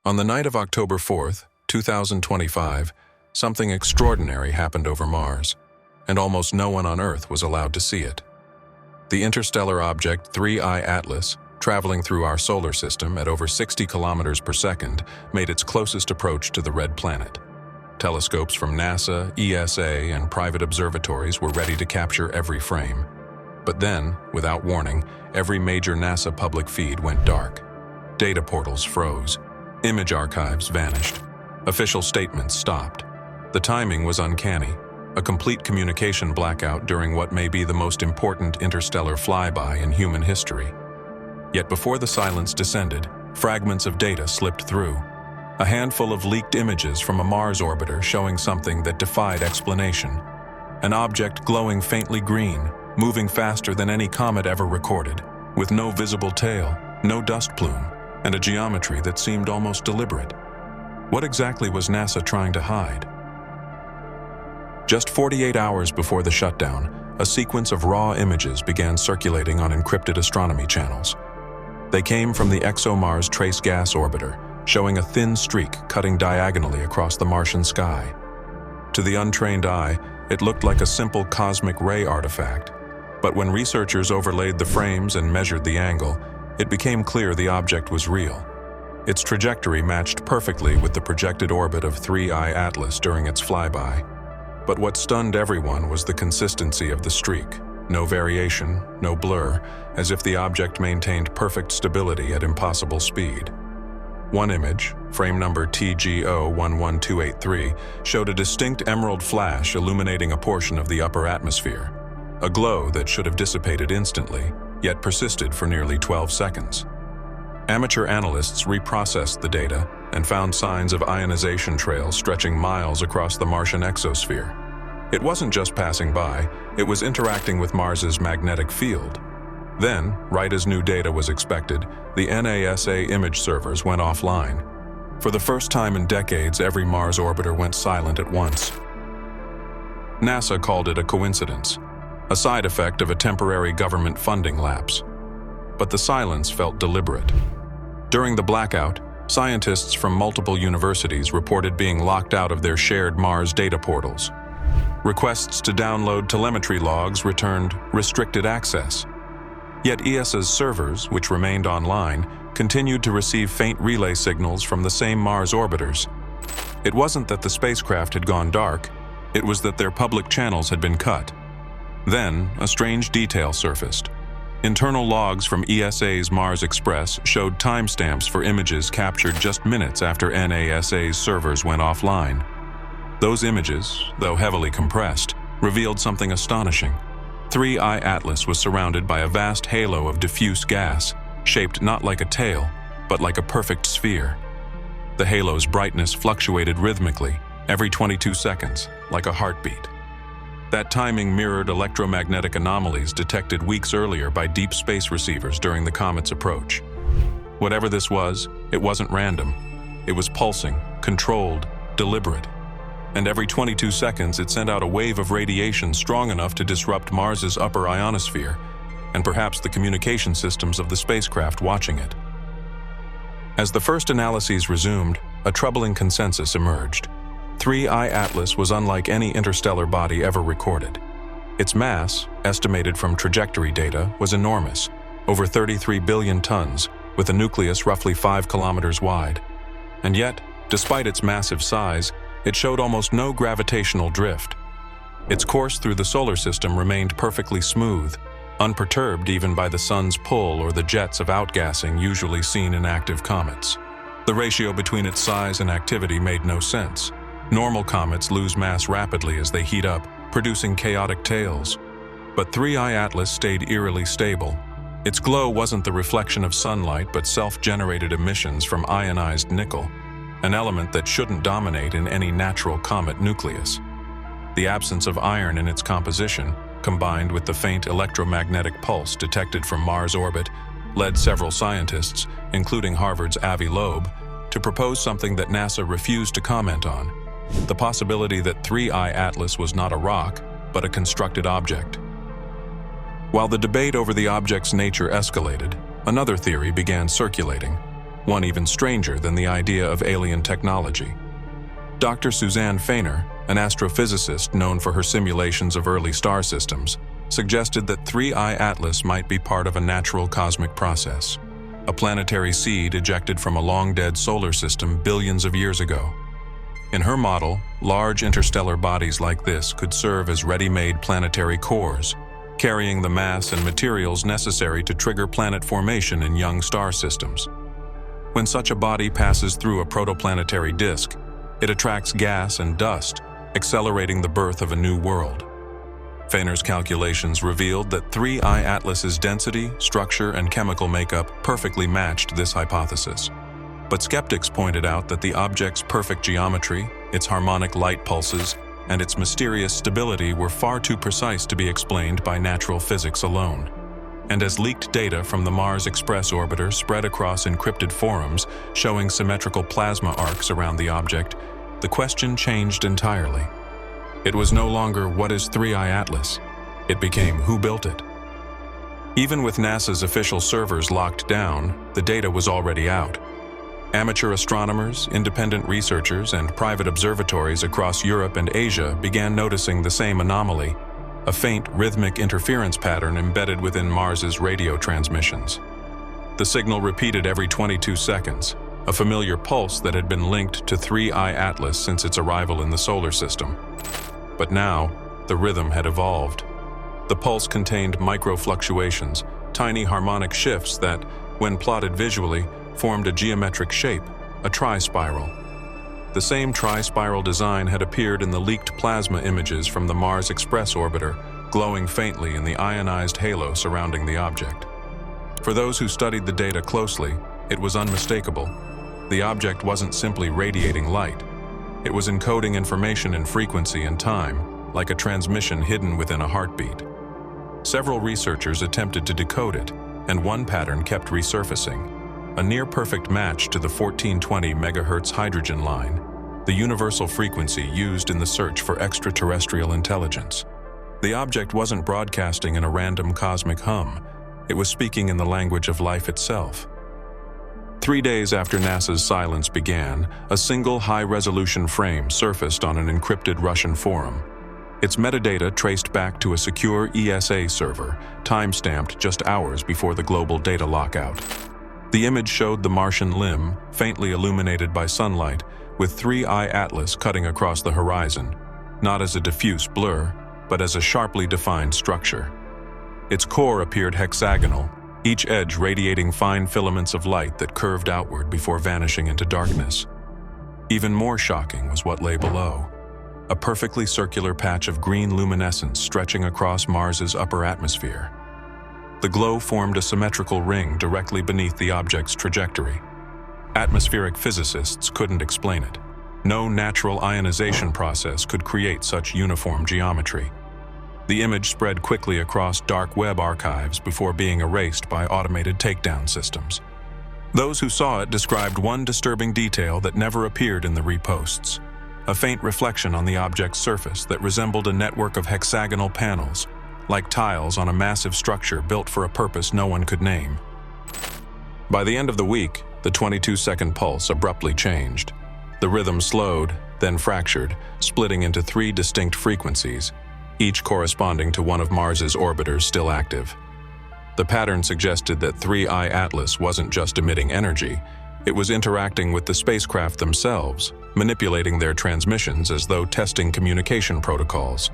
On the night of October 4th, 2025, something extraordinary happened over Mars, and almost no one on Earth was allowed to see it. The interstellar object 3I Atlas, traveling through our solar system at over 60 kilometers per second, made its closest approach to the red planet. Telescopes from NASA, ESA, and private observatories were ready to capture every frame. But then, without warning, every major NASA public feed went dark. Data portals froze. Image archives vanished. Official statements stopped. The timing was uncanny, a complete communication blackout during what may be the most important interstellar flyby in human history. Yet before the silence descended, fragments of data slipped through. A handful of leaked images from a Mars orbiter showing something that defied explanation. An object glowing faintly green, moving faster than any comet ever recorded, with no visible tail, no dust plume, and a geometry that seemed almost deliberate. What exactly was NASA trying to hide? Just 48 hours before the shutdown, a sequence of raw images began circulating on encrypted astronomy channels. They came from the ExoMars Trace Gas Orbiter, showing a thin streak cutting diagonally across the Martian sky. To the untrained eye, it looked like a simple cosmic ray artifact, but when researchers overlaid the frames and measured the angle, it became clear the object was real. Its trajectory matched perfectly with the projected orbit of 3I Atlas during its flyby. But what stunned everyone was the consistency of the streak. No variation, no blur, as if the object maintained perfect stability at impossible speed. One image, frame number TGO11283, showed a distinct emerald flash illuminating a portion of the upper atmosphere. A glow that should have dissipated instantly, yet persisted for nearly 12 seconds. Amateur analysts reprocessed the data and found signs of ionization trails stretching miles across the Martian exosphere. It wasn't just passing by, it was interacting with Mars's magnetic field. Then, right as new data was expected, the NASA image servers went offline. For the first time in decades, every Mars orbiter went silent at once. NASA called it a coincidence, a side effect of a temporary government funding lapse. But the silence felt deliberate. During the blackout, scientists from multiple universities reported being locked out of their shared Mars data portals. Requests to download telemetry logs returned restricted access. Yet ESA's servers, which remained online, continued to receive faint relay signals from the same Mars orbiters. It wasn't that the spacecraft had gone dark, it was that their public channels had been cut. Then, a strange detail surfaced. Internal logs from ESA's Mars Express showed timestamps for images captured just minutes after NASA's servers went offline. Those images, though heavily compressed, revealed something astonishing. 3I Atlas was surrounded by a vast halo of diffuse gas, shaped not like a tail, but like a perfect sphere. The halo's brightness fluctuated rhythmically, every 22 seconds, like a heartbeat. That timing mirrored electromagnetic anomalies detected weeks earlier by deep space receivers during the comet's approach. Whatever this was, it wasn't random. It was pulsing, controlled, deliberate. And every 22 seconds it sent out a wave of radiation strong enough to disrupt Mars's upper ionosphere, and perhaps the communication systems of the spacecraft watching it. As the first analyses resumed, a troubling consensus emerged. 3I Atlas was unlike any interstellar body ever recorded. Its mass, estimated from trajectory data, was enormous, over 33 billion tons, with a nucleus roughly 5 kilometers wide. And yet, despite its massive size, it showed almost no gravitational drift. Its course through the solar system remained perfectly smooth, unperturbed even by the sun's pull or the jets of outgassing usually seen in active comets. The ratio between its size and activity made no sense. Normal comets lose mass rapidly as they heat up, producing chaotic tails. But 3I Atlas stayed eerily stable. Its glow wasn't the reflection of sunlight but self-generated emissions from ionized nickel, an element that shouldn't dominate in any natural comet nucleus. The absence of iron in its composition, combined with the faint electromagnetic pulse detected from Mars orbit, led several scientists, including Harvard's Avi Loeb, to propose something that NASA refused to comment on: the possibility that 3I Atlas was not a rock, but a constructed object. While the debate over the object's nature escalated, another theory began circulating. one even stranger than the idea of alien technology. Dr. Suzanne Feiner, an astrophysicist known for her simulations of early star systems, suggested that 3I Atlas might be part of a natural cosmic process, a planetary seed ejected from a long-dead solar system billions of years ago. In her model, large interstellar bodies like this could serve as ready-made planetary cores, carrying the mass and materials necessary to trigger planet formation in young star systems. When such a body passes through a protoplanetary disk, it attracts gas and dust, accelerating the birth of a new world. Feiner's calculations revealed that 3I Atlas's density, structure, and chemical makeup perfectly matched this hypothesis. But skeptics pointed out that the object's perfect geometry, its harmonic light pulses, and its mysterious stability were far too precise to be explained by natural physics alone. And as leaked data from the Mars Express orbiter spread across encrypted forums showing symmetrical plasma arcs around the object, the question changed entirely. It was no longer what is 3I Atlas, it became who built it. Even with NASA's official servers locked down, the data was already out. Amateur astronomers, independent researchers, and private observatories across Europe and Asia began noticing the same anomaly, a faint rhythmic interference pattern embedded within Mars's radio transmissions. The signal repeated every 22 seconds, a familiar pulse that had been linked to 3I Atlas since its arrival in the solar system. But now, the rhythm had evolved. The pulse contained micro-fluctuations, tiny harmonic shifts that, when plotted visually, formed a geometric shape, a tri-spiral. The same tri-spiral design had appeared in the leaked plasma images from the Mars Express orbiter, glowing faintly in the ionized halo surrounding the object. For those who studied the data closely, it was unmistakable. The object wasn't simply radiating light. It was encoding information in frequency and time, like a transmission hidden within a heartbeat. Several researchers attempted to decode it, and one pattern kept resurfacing. A near-perfect match to the 1420 MHz hydrogen line, the universal frequency used in the search for extraterrestrial intelligence. The object wasn't broadcasting in a random cosmic hum. It was speaking in the language of life itself. 3 days after NASA's silence began, a single high-resolution frame surfaced on an encrypted Russian forum. Its metadata traced back to a secure ESA server, time-stamped just hours before the global data lockout. The image showed the Martian limb, faintly illuminated by sunlight, with 3I Atlas cutting across the horizon, not as a diffuse blur, but as a sharply defined structure. Its core appeared hexagonal, each edge radiating fine filaments of light that curved outward before vanishing into darkness. Even more shocking was what lay below, a perfectly circular patch of green luminescence stretching across Mars's upper atmosphere. The glow formed a symmetrical ring directly beneath the object's trajectory. Atmospheric physicists couldn't explain it. No natural ionization process could create such uniform geometry. The image spread quickly across dark web archives before being erased by automated takedown systems. Those who saw it described one disturbing detail that never appeared in the reposts: a faint reflection on the object's surface that resembled a network of hexagonal panels, like tiles on a massive structure built for a purpose no one could name. By the end of the week, the 22-second pulse abruptly changed. The rhythm slowed, then fractured, splitting into 3 distinct frequencies, each corresponding to one of Mars's orbiters still active. The pattern suggested that 3I Atlas wasn't just emitting energy, it was interacting with the spacecraft themselves, manipulating their transmissions as though testing communication protocols.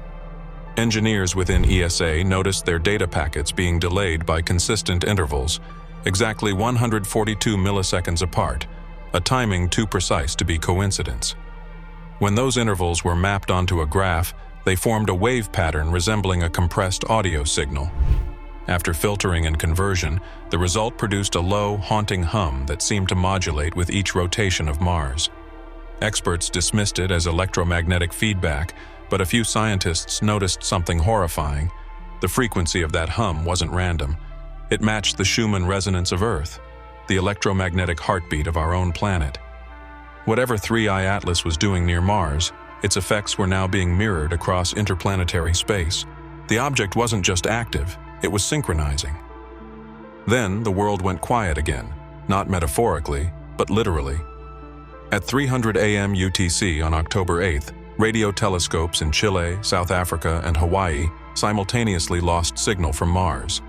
Engineers within ESA noticed their data packets being delayed by consistent intervals, exactly 142 milliseconds apart, a timing too precise to be coincidence. When those intervals were mapped onto a graph, they formed a wave pattern resembling a compressed audio signal. After filtering and conversion, the result produced a low, haunting hum that seemed to modulate with each rotation of Mars. Experts dismissed it as electromagnetic feedback, but a few scientists noticed something horrifying. The frequency of that hum wasn't random. It matched the Schumann resonance of Earth, the electromagnetic heartbeat of our own planet. Whatever 3I Atlas was doing near Mars, its effects were now being mirrored across interplanetary space. The object wasn't just active, it was synchronizing. Then the world went quiet again, not metaphorically, but literally. At 300 a.m. UTC on October 8th, radio telescopes in Chile, South Africa, and Hawaii simultaneously lost signal from Mars.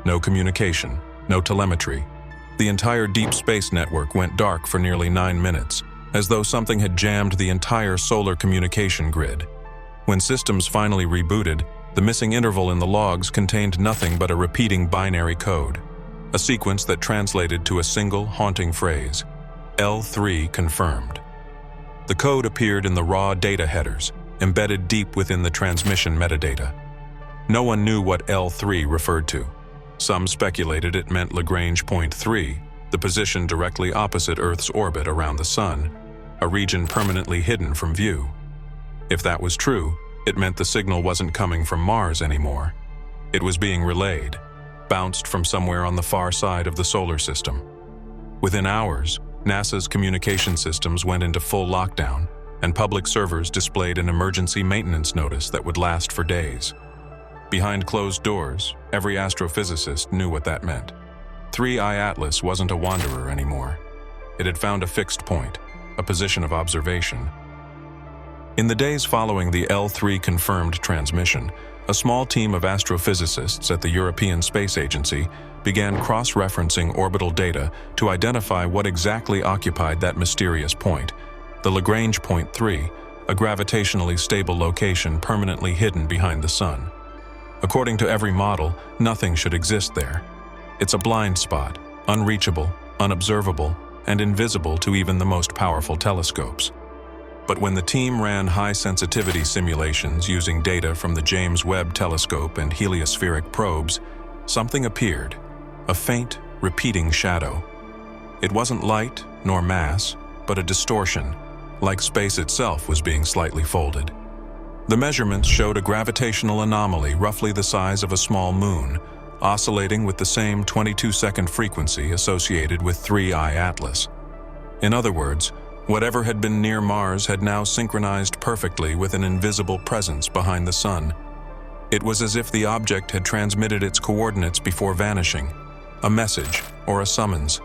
No communication, no telemetry. The entire deep space network went dark for nearly 9 minutes, as though something had jammed the entire solar communication grid. When systems finally rebooted, the missing interval in the logs contained nothing but a repeating binary code, a sequence that translated to a single haunting phrase: L3 confirmed. The code appeared in the raw data headers, embedded deep within the transmission metadata. No one knew what L3 referred to. Some speculated it meant Lagrange point 3, the position directly opposite Earth's orbit around the Sun, a region permanently hidden from view. If that was true, it meant the signal wasn't coming from Mars anymore. It was being relayed, bounced from somewhere on the far side of the solar system. Within hours, NASA's communication systems went into full lockdown, and public servers displayed an emergency maintenance notice that would last for days. Behind closed doors, every astrophysicist knew what that meant. 3I Atlas wasn't a wanderer anymore. It had found a fixed point, a position of observation. In the days following the L3 confirmed transmission, a small team of astrophysicists at the European Space Agency began cross-referencing orbital data to identify what exactly occupied that mysterious point, the Lagrange point 3, a gravitationally stable location permanently hidden behind the Sun. According to every model, nothing should exist there. It's a blind spot, unreachable, unobservable, and invisible to even the most powerful telescopes. But when the team ran high-sensitivity simulations using data from the James Webb Telescope and heliospheric probes, something appeared, a faint, repeating shadow. It wasn't light nor mass, but a distortion, like space itself was being slightly folded. The measurements showed a gravitational anomaly roughly the size of a small moon, oscillating with the same 22-second frequency associated with 3I Atlas. In other words, whatever had been near Mars had now synchronized perfectly with an invisible presence behind the Sun. It was as if the object had transmitted its coordinates before vanishing, a message or a summons.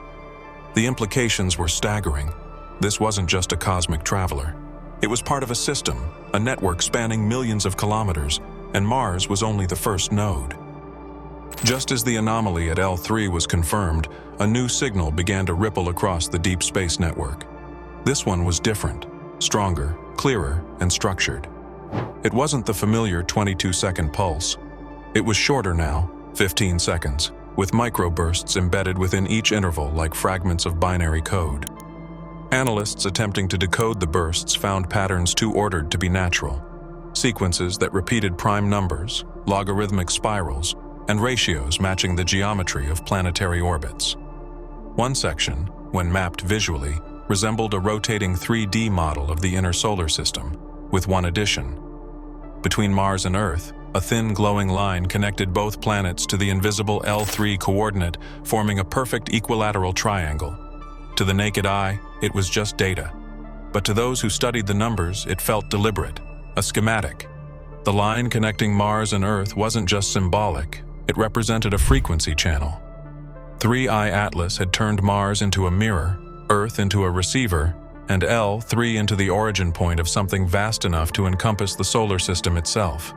The implications were staggering. This wasn't just a cosmic traveler. It was part of a system, a network spanning millions of kilometers, and Mars was only the first node. Just as the anomaly at L3 was confirmed, a new signal began to ripple across the deep space network. This one was different, stronger, clearer, and structured. It wasn't the familiar 22-second pulse. It was shorter now, 15 seconds, with microbursts embedded within each interval like fragments of binary code. Analysts attempting to decode the bursts found patterns too ordered to be natural. Sequences that repeated prime numbers, logarithmic spirals, and ratios matching the geometry of planetary orbits. One section, when mapped visually, resembled a rotating 3D model of the inner solar system, with one addition. Between Mars and Earth, a thin glowing line connected both planets to the invisible L3 coordinate, forming a perfect equilateral triangle. To the naked eye, it was just data. But to those who studied the numbers, it felt deliberate, a schematic. The line connecting Mars and Earth wasn't just symbolic, it represented a frequency channel. 3I Atlas had turned Mars into a mirror, Earth into a receiver, and L3 into the origin point of something vast enough to encompass the solar system itself.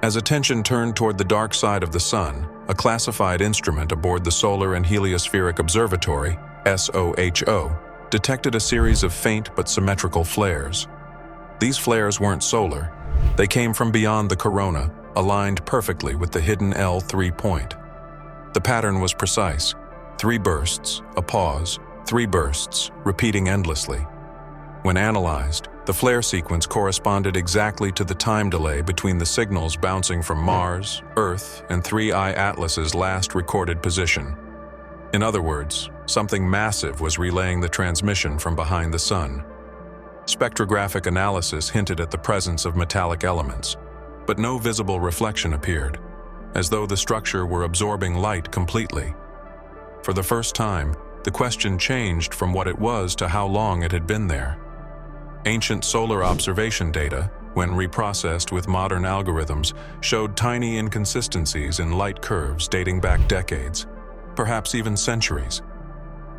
As attention turned toward the dark side of the Sun, a classified instrument aboard the Solar and Heliospheric Observatory, SOHO, detected a series of faint but symmetrical flares. These flares weren't solar. They came from beyond the corona, aligned perfectly with the hidden L3 point. The pattern was precise. 3 bursts, a pause, 3 bursts, repeating endlessly. When analyzed, the flare sequence corresponded exactly to the time delay between the signals bouncing from Mars, Earth, and 3I Atlas's last recorded position. In other words, something massive was relaying the transmission from behind the Sun. Spectrographic analysis hinted at the presence of metallic elements, but no visible reflection appeared, as though the structure were absorbing light completely. For the first time, the question changed from what it was to how long it had been there. Ancient solar observation data, when reprocessed with modern algorithms, showed tiny inconsistencies in light curves dating back decades, perhaps even centuries.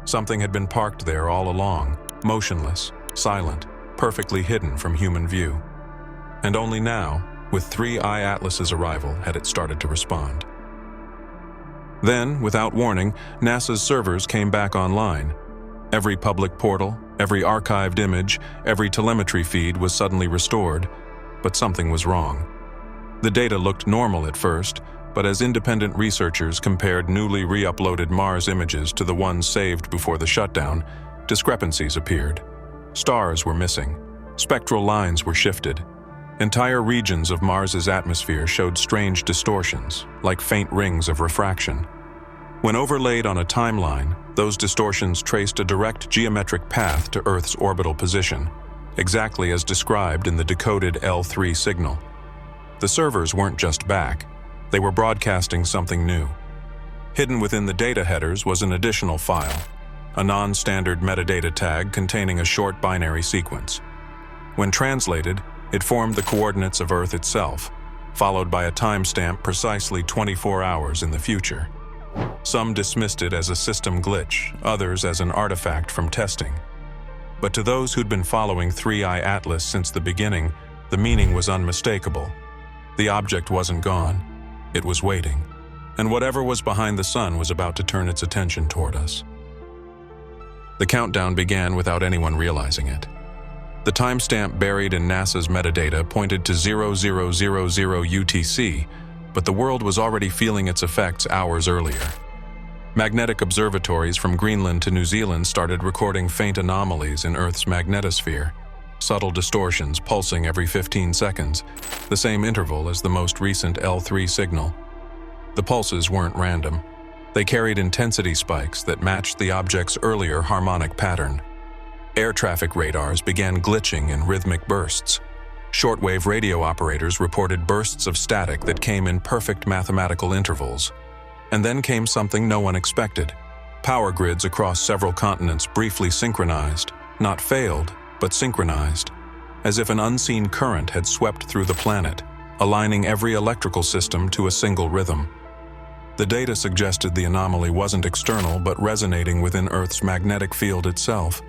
Something had been parked there all along, motionless, silent, perfectly hidden from human view. And only now, with 3I Atlas's arrival, had it started to respond. Then, without warning, NASA's servers came back online. Every public portal, every archived image, every telemetry feed was suddenly restored, but something was wrong. The data looked normal at first, but as independent researchers compared newly re-uploaded Mars images to the ones saved before the shutdown, discrepancies appeared. Stars were missing. Spectral lines were shifted. Entire regions of Mars's atmosphere showed strange distortions, like faint rings of refraction. When overlaid on a timeline, those distortions traced a direct geometric path to Earth's orbital position, exactly as described in the decoded L3 signal. The servers weren't just back. They were broadcasting something new. Hidden within the data headers was an additional file, a non-standard metadata tag containing a short binary sequence. When translated, it formed the coordinates of Earth itself, followed by a timestamp precisely 24 hours in the future. Some dismissed it as a system glitch, others as an artifact from testing. But to those who'd been following 3I Atlas since the beginning, the meaning was unmistakable. The object wasn't gone. It was waiting. And whatever was behind the sun was about to turn its attention toward us. The countdown began without anyone realizing it. The timestamp buried in NASA's metadata pointed to 0000 UTC, but the world was already feeling its effects hours earlier. Magnetic observatories from Greenland to New Zealand started recording faint anomalies in Earth's magnetosphere, subtle distortions pulsing every 15 seconds, the same interval as the most recent L3 signal. The pulses weren't random. They carried intensity spikes that matched the object's earlier harmonic pattern. Air traffic radars began glitching in rhythmic bursts. Shortwave radio operators reported bursts of static that came in perfect mathematical intervals. And then came something no one expected. Power grids across several continents briefly synchronized, not failed, but synchronized, as if an unseen current had swept through the planet, aligning every electrical system to a single rhythm. The data suggested the anomaly wasn't external but resonating within Earth's magnetic field itself.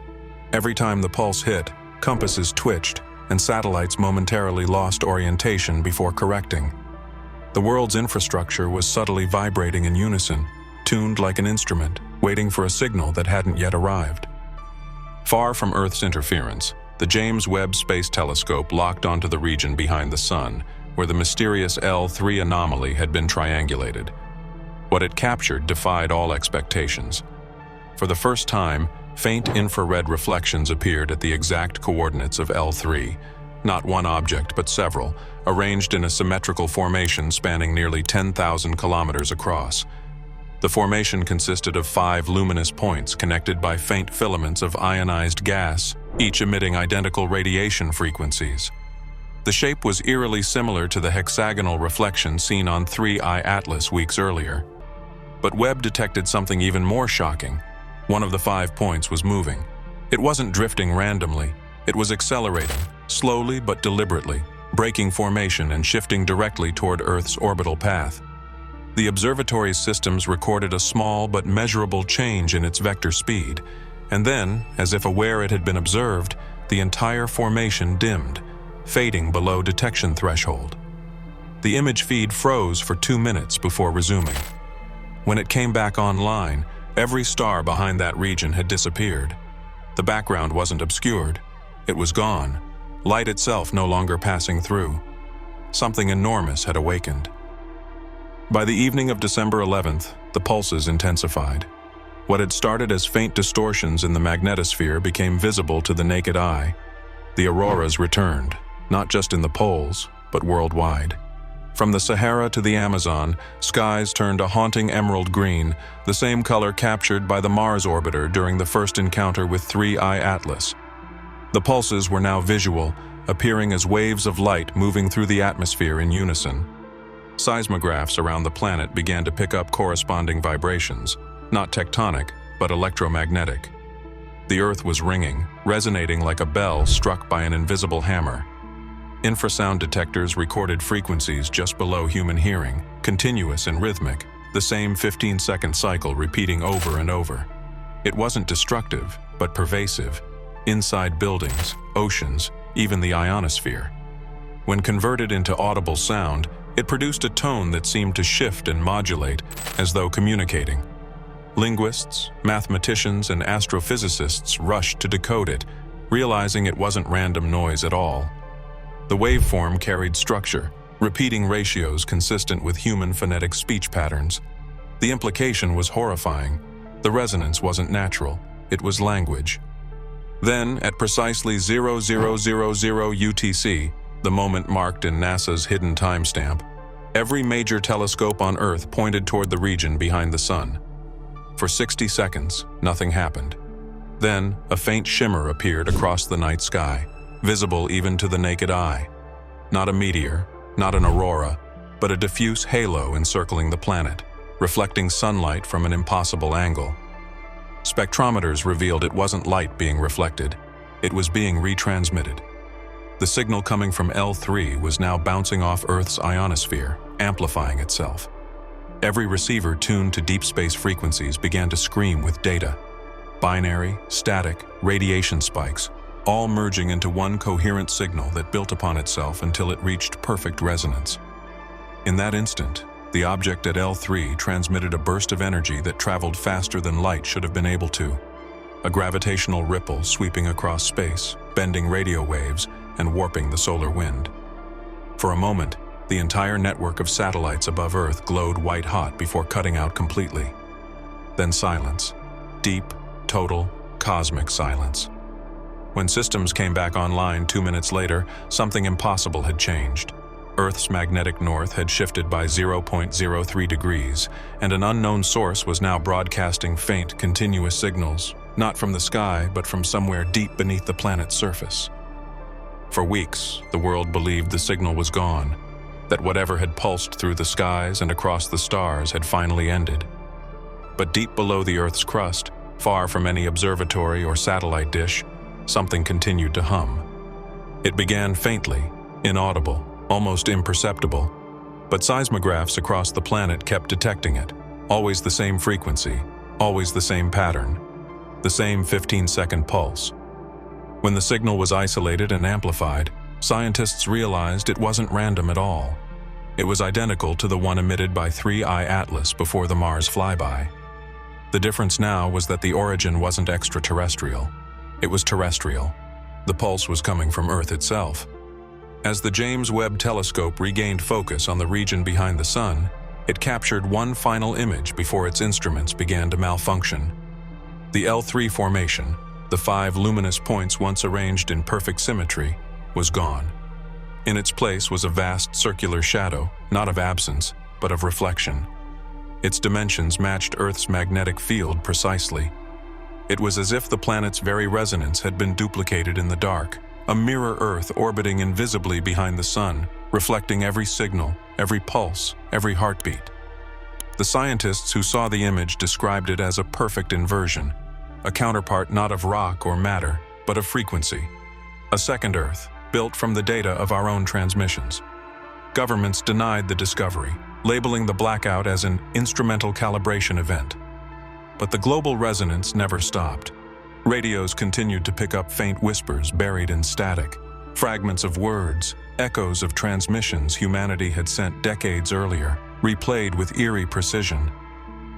Every time the pulse hit, compasses twitched, and satellites momentarily lost orientation before correcting. The world's infrastructure was subtly vibrating in unison, tuned like an instrument, waiting for a signal that hadn't yet arrived. Far from Earth's interference, the James Webb Space Telescope locked onto the region behind the Sun, where the mysterious L3 anomaly had been triangulated. What it captured defied all expectations. For the first time, faint infrared reflections appeared at the exact coordinates of L3, not one object but several, arranged in a symmetrical formation spanning nearly 10,000 kilometers across. The formation consisted of 5 luminous points connected by faint filaments of ionized gas, each emitting identical radiation frequencies. The shape was eerily similar to the hexagonal reflection seen on 3I Atlas weeks earlier. But Webb detected something even more shocking. One of the 5 points was moving. It wasn't drifting randomly. It was accelerating, slowly but deliberately, breaking formation and shifting directly toward Earth's orbital path. The observatory's systems recorded a small but measurable change in its vector speed, and then, as if aware it had been observed, the entire formation dimmed, fading below detection threshold. The image feed froze for 2 minutes before resuming. When it came back online, every star behind that region had disappeared. The background wasn't obscured. It was gone, light itself no longer passing through. Something enormous had awakened. By the evening of December 11th, the pulses intensified. What had started as faint distortions in the magnetosphere became visible to the naked eye. The auroras returned, not just in the poles, but worldwide. From the Sahara to the Amazon, skies turned a haunting emerald green, the same color captured by the Mars orbiter during the first encounter with 3I Atlas. The pulses were now visual, appearing as waves of light moving through the atmosphere in unison. Seismographs around the planet began to pick up corresponding vibrations, not tectonic, but electromagnetic. The Earth was ringing, resonating like a bell struck by an invisible hammer. Infrasound detectors recorded frequencies just below human hearing, continuous and rhythmic, the same 15-second cycle repeating over and over. It wasn't destructive, but pervasive, inside buildings, oceans, even the ionosphere. When converted into audible sound, it produced a tone that seemed to shift and modulate, as though communicating. Linguists, mathematicians, and astrophysicists rushed to decode it, realizing it wasn't random noise at all. The waveform carried structure, repeating ratios consistent with human phonetic speech patterns. The implication was horrifying. The resonance wasn't natural, it was language. Then, at precisely 0000 UTC, the moment marked in NASA's hidden timestamp, every major telescope on Earth pointed toward the region behind the Sun. For 60 seconds, nothing happened. Then, a faint shimmer appeared across the night sky, visible even to the naked eye. Not a meteor, not an aurora, but a diffuse halo encircling the planet, reflecting sunlight from an impossible angle. Spectrometers revealed it wasn't light being reflected, it was being retransmitted. The signal coming from L3 was now bouncing off Earth's ionosphere, amplifying itself. Every receiver tuned to deep space frequencies began to scream with data. Binary, static, radiation spikes, all merging into one coherent signal that built upon itself until it reached perfect resonance. In that instant, the object at L3 transmitted a burst of energy that traveled faster than light should have been able to. A gravitational ripple sweeping across space, bending radio waves and warping the solar wind. For a moment, the entire network of satellites above Earth glowed white-hot before cutting out completely. Then silence. Deep, total, cosmic silence. When systems came back online 2 minutes later, something impossible had changed. Earth's magnetic north had shifted by 0.03 degrees, and an unknown source was now broadcasting faint, continuous signals, not from the sky, but from somewhere deep beneath the planet's surface. For weeks, the world believed the signal was gone, that whatever had pulsed through the skies and across the stars had finally ended. But deep below the Earth's crust, far from any observatory or satellite dish, something continued to hum. It began faintly, inaudible, almost imperceptible, but seismographs across the planet kept detecting it. Always the same frequency, always the same pattern, the same 15-second pulse. When the signal was isolated and amplified, scientists realized it wasn't random at all. It was identical to the one emitted by 3I Atlas before the Mars flyby. The difference now was that the origin wasn't extraterrestrial. It was terrestrial. The pulse was coming from Earth itself. As the James Webb Telescope regained focus on the region behind the Sun, it captured one final image before its instruments began to malfunction. The L3 formation, the 5 luminous points once arranged in perfect symmetry, was gone. In its place was a vast circular shadow, not of absence, but of reflection. Its dimensions matched Earth's magnetic field precisely. It was as if the planet's very resonance had been duplicated in the dark, a mirror Earth orbiting invisibly behind the Sun, reflecting every signal, every pulse, every heartbeat. The scientists who saw the image described it as a perfect inversion, a counterpart not of rock or matter, but of frequency. A second Earth, built from the data of our own transmissions. Governments denied the discovery, labeling the blackout as an instrumental calibration event. But the global resonance never stopped. Radios continued to pick up faint whispers buried in static, fragments of words, echoes of transmissions humanity had sent decades earlier, replayed with eerie precision.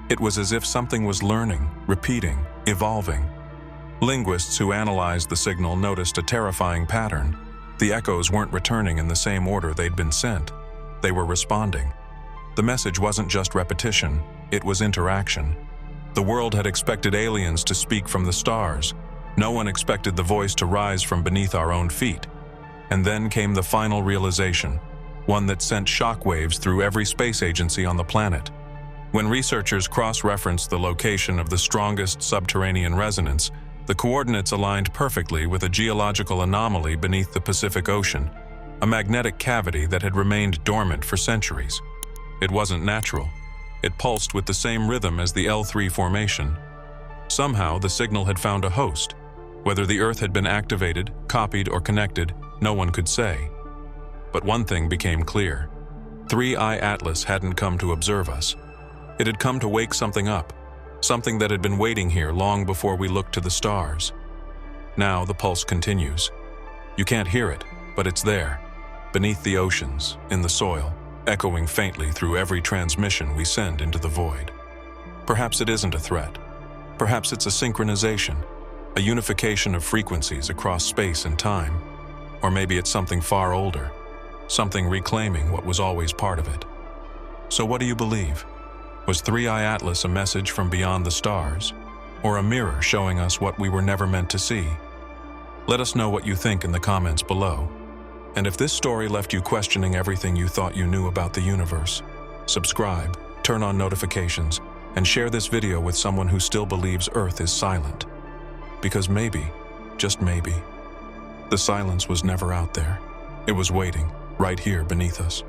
It was as if something was learning, repeating, evolving. Linguists who analyzed the signal noticed a terrifying pattern. The echoes weren't returning in the same order they'd been sent. They were responding. The message wasn't just repetition, it was interaction. The world had expected aliens to speak from the stars. No one expected the voice to rise from beneath our own feet. And then came the final realization, one that sent shockwaves through every space agency on the planet. When researchers cross-referenced the location of the strongest subterranean resonance, the coordinates aligned perfectly with a geological anomaly beneath the Pacific Ocean, a magnetic cavity that had remained dormant for centuries. It wasn't natural. It pulsed with the same rhythm as the L3 formation. Somehow, the signal had found a host. Whether the Earth had been activated, copied, or connected, no one could say. But one thing became clear. 3I Atlas hadn't come to observe us. It had come to wake something up. something that had been waiting here long before we looked to the stars. Now the pulse continues. You can't hear it, but it's there, beneath the oceans, in the soil, echoing faintly through every transmission we send into the void. Perhaps it isn't a threat. Perhaps it's a synchronization, a unification of frequencies across space and time. Or maybe it's something far older, something reclaiming what was always part of it. So what do you believe? Was 3i Atlas a message from beyond the stars, or a mirror showing us what we were never meant to see? Let us know what you think in the comments below. And if this story left you questioning everything you thought you knew about the universe, subscribe, turn on notifications, and share this video with someone who still believes Earth is silent. Because maybe, just maybe, the silence was never out there. It was waiting, right here beneath us.